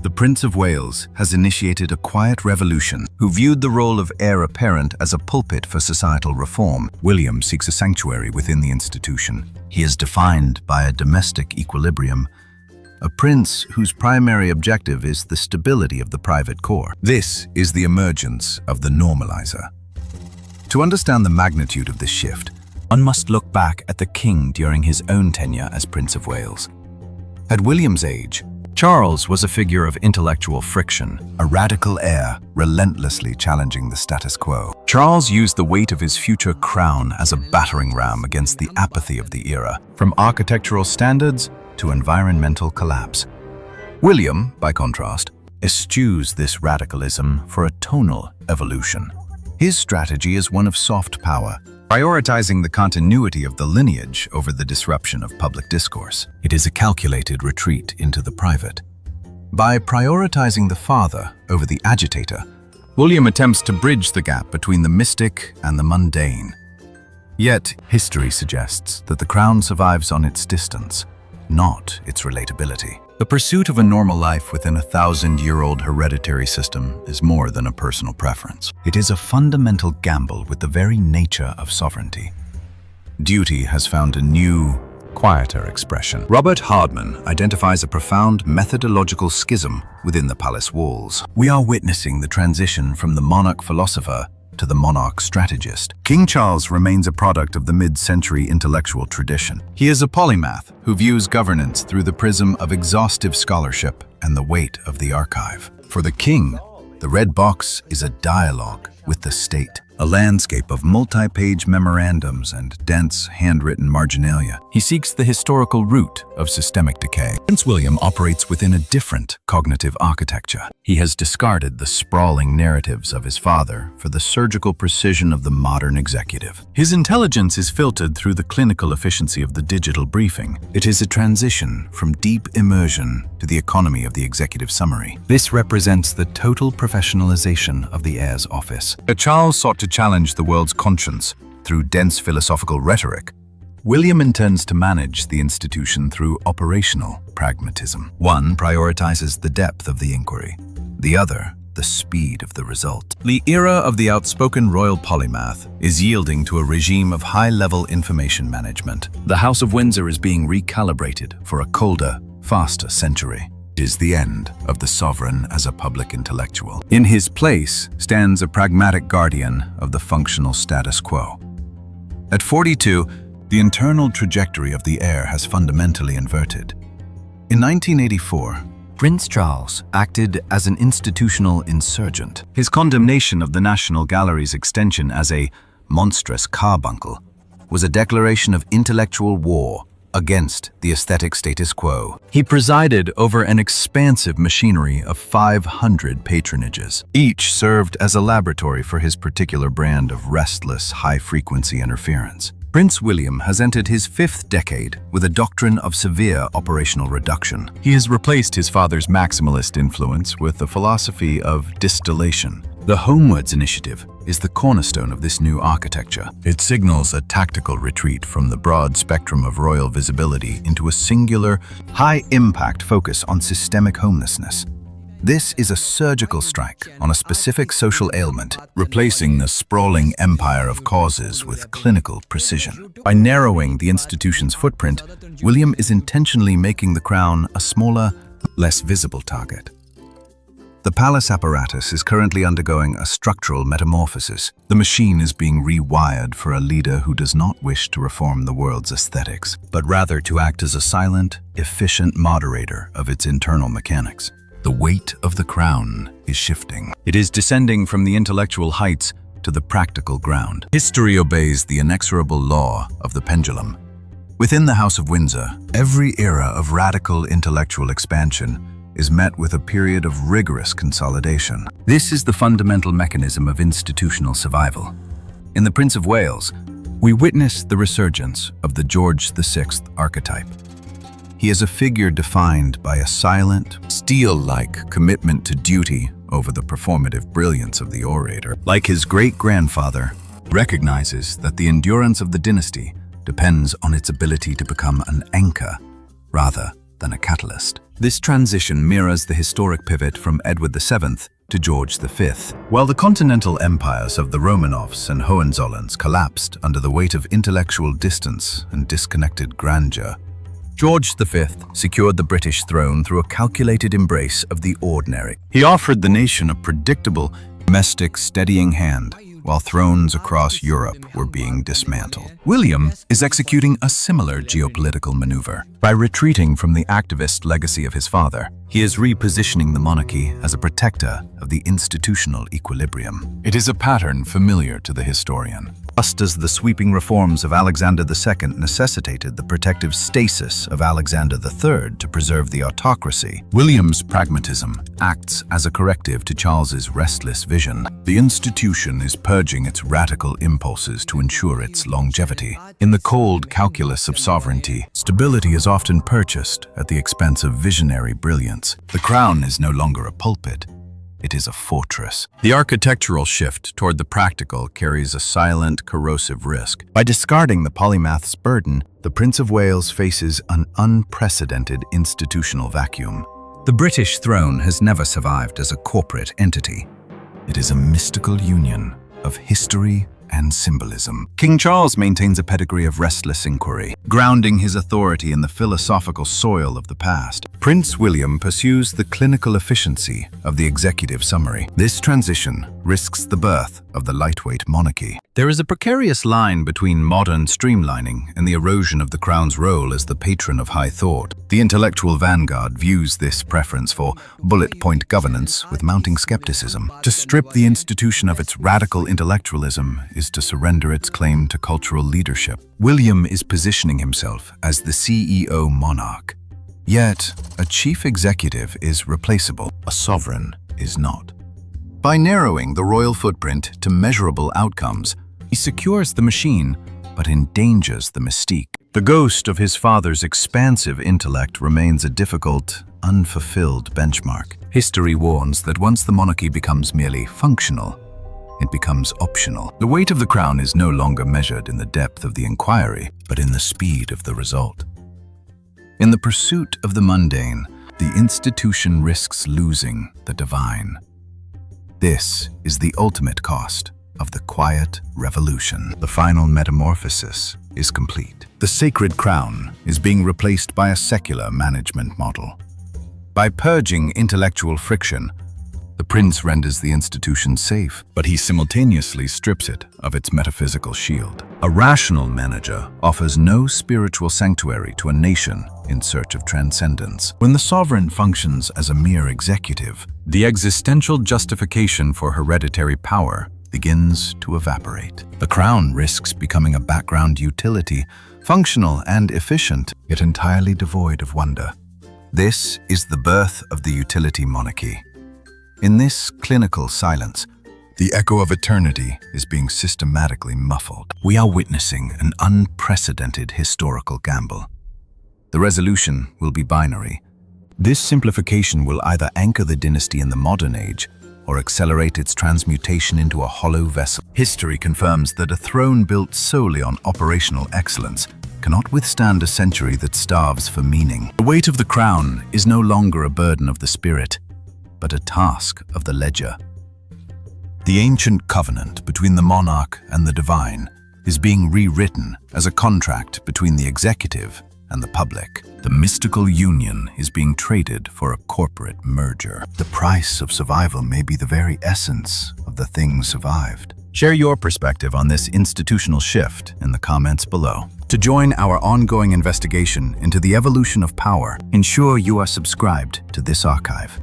The Prince of Wales has initiated a quiet revolution who viewed the role of heir apparent as a pulpit for societal reform. William seeks a sanctuary within the institution. He is defined by a domestic equilibrium, a prince whose primary objective is the stability of the private core. This is the emergence of the normalizer. To understand the magnitude of this shift, one must look back at the king during his own tenure as Prince of Wales. At William's age, Charles was a figure of intellectual friction, a radical heir relentlessly challenging the status quo. Charles used the weight of his future crown as a battering ram against the apathy of the era, from architectural standards to environmental collapse. William, by contrast, eschews this radicalism for a tonal evolution. His strategy is one of soft power, prioritizing the continuity of the lineage over the disruption of public discourse. It is a calculated retreat into the private. By prioritizing the father over the agitator, William attempts to bridge the gap between the mystic and the mundane. Yet, history suggests that the crown survives on its distance, not its relatability. The pursuit of a normal life within a 1,000-year-old hereditary system is more than a personal preference. It is a fundamental gamble with the very nature of sovereignty. Duty has found a new, quieter expression. Robert Hardman identifies a profound methodological schism within the palace walls. We are witnessing the transition from the monarch philosopher to the monarch strategist. King Charles remains a product of the mid-century intellectual tradition. He is a polymath who views governance through the prism of exhaustive scholarship and the weight of the archive. For the king, the red box is a dialogue with the state, a landscape of multi-page memorandums and dense, handwritten marginalia. He seeks the historical root of systemic decay. Prince William operates within a different cognitive architecture. He has discarded the sprawling narratives of his father for the surgical precision of the modern executive. His intelligence is filtered through the clinical efficiency of the digital briefing. It is a transition from deep immersion to the economy of the executive summary. This represents the total professionalization of the heir's office. Charles sought to challenge the world's conscience through dense philosophical rhetoric. William intends to manage the institution through operational pragmatism. One prioritizes the depth of the inquiry, the other, the speed of the result. The era of the outspoken royal polymath is yielding to a regime of high-level information management. The House of Windsor is being recalibrated for a colder, faster century. It is the end of the sovereign as a public intellectual. In his place stands a pragmatic guardian of the functional status quo. At 42, the internal trajectory of the heir has fundamentally inverted. In 1984, Prince Charles acted as an institutional insurgent. His condemnation of the National Gallery's extension as a monstrous carbuncle was a declaration of intellectual war against the aesthetic status quo. He presided over an expansive machinery of 500 patronages. Each served as a laboratory for his particular brand of restless, high-frequency interference. Prince William has entered his 5th decade with a doctrine of severe operational reduction. He has replaced his father's maximalist influence with a philosophy of distillation. The Homewards Initiative is the cornerstone of this new architecture. It signals a tactical retreat from the broad spectrum of royal visibility into a singular, high-impact focus on systemic homelessness. This is a surgical strike on a specific social ailment, replacing the sprawling empire of causes with clinical precision. By narrowing the institution's footprint, William is intentionally making the crown a smaller, less visible target. The palace apparatus is currently undergoing a structural metamorphosis. The machine is being rewired for a leader who does not wish to reform the world's aesthetics, but rather to act as a silent, efficient moderator of its internal mechanics. The weight of the crown is shifting. It is descending from the intellectual heights to the practical ground. History obeys the inexorable law of the pendulum. Within the House of Windsor, every era of radical intellectual expansion is met with a period of rigorous consolidation. This is the fundamental mechanism of institutional survival. In the Prince of Wales, we witness the resurgence of the George VI archetype. He is a figure defined by a silent, steel-like commitment to duty over the performative brilliance of the orator. Like his great-grandfather, recognizes that the endurance of the dynasty depends on its ability to become an anchor rather than a catalyst. This transition mirrors the historic pivot from Edward VII to George V. While the continental empires of the Romanovs and Hohenzollerns collapsed under the weight of intellectual distance and disconnected grandeur, George V secured the British throne through a calculated embrace of the ordinary. He offered the nation a predictable, domestic, steadying hand, while thrones across Europe were being dismantled. William is executing a similar geopolitical maneuver. By retreating from the activist legacy of his father, he is repositioning the monarchy as a protector of the institutional equilibrium. It is a pattern familiar to the historian. Just as the sweeping reforms of Alexander II necessitated the protective stasis of Alexander III to preserve the autocracy, William's pragmatism acts as a corrective to Charles's restless vision. The institution is purging its radical impulses to ensure its longevity. In the cold calculus of sovereignty, stability is often purchased at the expense of visionary brilliance. The crown is no longer a pulpit. It is a fortress. The architectural shift toward the practical carries a silent, corrosive risk. By discarding the polymath's burden, the Prince of Wales faces an unprecedented institutional vacuum. The British throne has never survived as a corporate entity. It is a mystical union of history and symbolism. King Charles maintains a pedigree of restless inquiry, grounding his authority in the philosophical soil of the past. Prince William pursues the clinical efficiency of the executive summary. This transition risks the birth of the lightweight monarchy. There is a precarious line between modern streamlining and the erosion of the crown's role as the patron of high thought. The intellectual vanguard views this preference for bullet-point governance with mounting skepticism. To strip the institution of its radical intellectualism is to surrender its claim to cultural leadership. William is positioning himself as the CEO monarch. Yet, a chief executive is replaceable, a sovereign is not. By narrowing the royal footprint to measurable outcomes, he secures the machine, but endangers the mystique. The ghost of his father's expansive intellect remains a difficult, unfulfilled benchmark. History warns that once the monarchy becomes merely functional, it becomes optional. The weight of the crown is no longer measured in the depth of the inquiry, but in the speed of the result. In the pursuit of the mundane, the institution risks losing the divine. This is the ultimate cost of the quiet revolution. The final metamorphosis is complete. The sacred crown is being replaced by a secular management model. By purging intellectual friction, the prince renders the institution safe, but he simultaneously strips it of its metaphysical shield. A rational manager offers no spiritual sanctuary to a nation in search of transcendence. When the sovereign functions as a mere executive, the existential justification for hereditary power begins to evaporate. The crown risks becoming a background utility, functional and efficient, yet entirely devoid of wonder. This is the birth of the utility monarchy. In this clinical silence, the echo of eternity is being systematically muffled. We are witnessing an unprecedented historical gamble. The resolution will be binary. This simplification will either anchor the dynasty in the modern age or accelerate its transmutation into a hollow vessel. History confirms that a throne built solely on operational excellence cannot withstand a century that starves for meaning. The weight of the crown is no longer a burden of the spirit, but a task of the ledger. The ancient covenant between the monarch and the divine is being rewritten as a contract between the executive and the public. The mystical union is being traded for a corporate merger. The price of survival may be the very essence of the thing survived. Share your perspective on this institutional shift in the comments below. To join our ongoing investigation into the evolution of power, ensure you are subscribed to this archive.